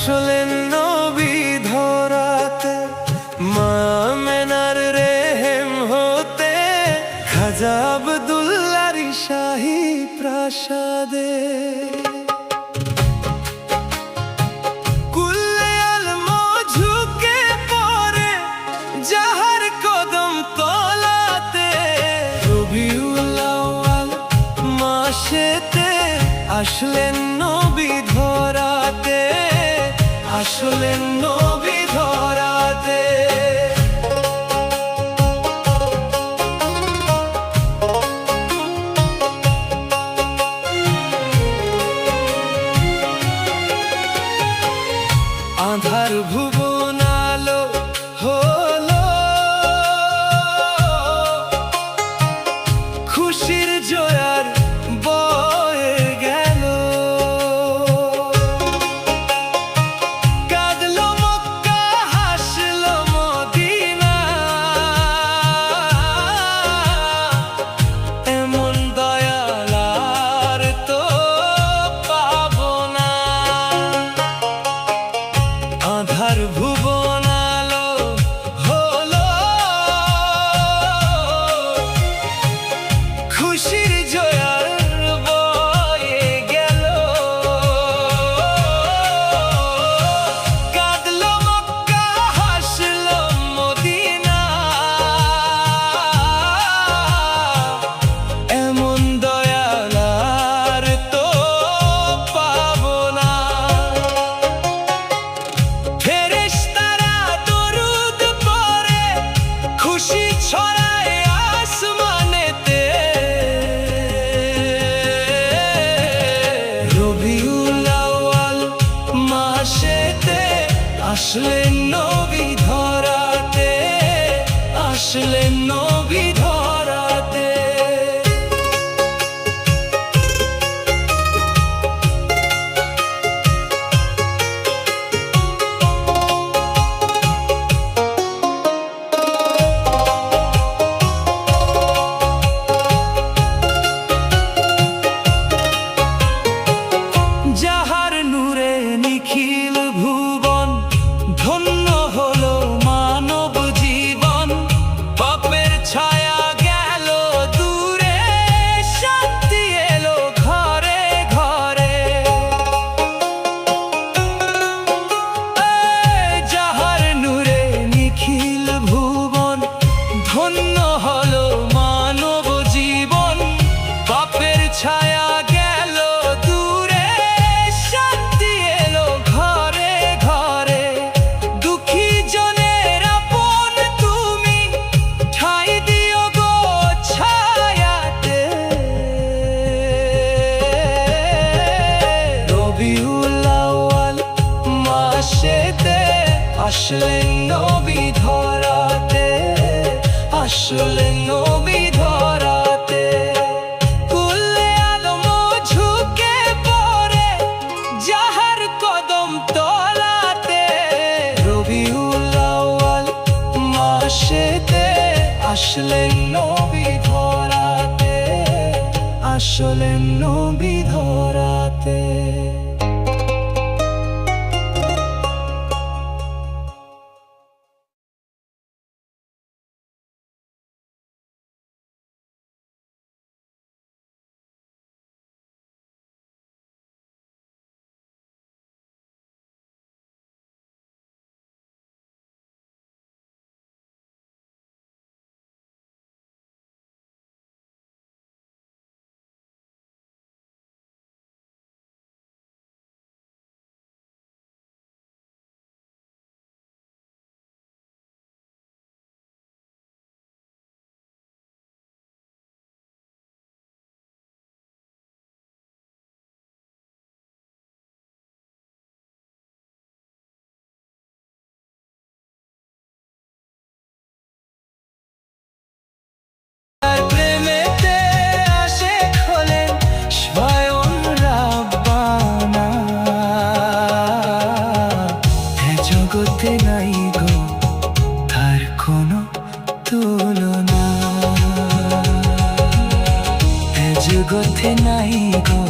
আসলে নবী ধরাতে মা মেনার রেহেম হতে খাজা আব্দুল্লাহর শাহী প্রাসাদে কুল্লে আলম ঝুঁকে পড়ে যাহার কদম তলাতে রবিউল আউয়াল মাসেতে আসলেন নবী ধরাতে, আসলেন নবী ধরাতে। আঁধার ভুবন আলো হলো, খুশির জোয়ার বয়ে গেল। কাঁদলো মক্কা হাসলো মদিনা, এমন দয়াল আর তো পাবো না। আঁধার ভুবন আলো হলো, খুশির জোয়ার বয়ে গেল। কাঁদলো মক্কা হাসলো মদিনা, এমন দয়াল আর তো পাবো না। ফেরেশতারা দরুদ পড়ে খুশি ছড়ায় আসমানেতে, রবিউল আউয়াল মাসেতে আসলেন নবী ধরাতে, আসলেন নবী ধরাতে। যাহার নূরে নিখিল ভুবন ধন্য হলো মানব জীবন। পাপের ছায়া গেল দূরে, শান্তি এলো ঘরে ঘরে। যাহার নূরে নিখিল ভুবন ধন্য হলো মানব জীবন। পাপের ছায়া গেল দূরে, শান্তি এলো ঘরে ঘরে। দুঃখী জনের আপন তুমি ঠাঁই দিও গো ছায়াতে, রবিউল আউয়াল মাসেতে আসলেন নবী ধরাতে, আসলেন নবী ধরাতে। কুল্লে আলম ঝুঁকে পড়ে যাহার কদম তলাতে, রবিউল আউয়াল মাসেতে আসলেন নবী ধরাতে, আসলেন নবী ধরাতে। জগতে নাই গো তার কোনো তুলনা, এ জগতে নাই গো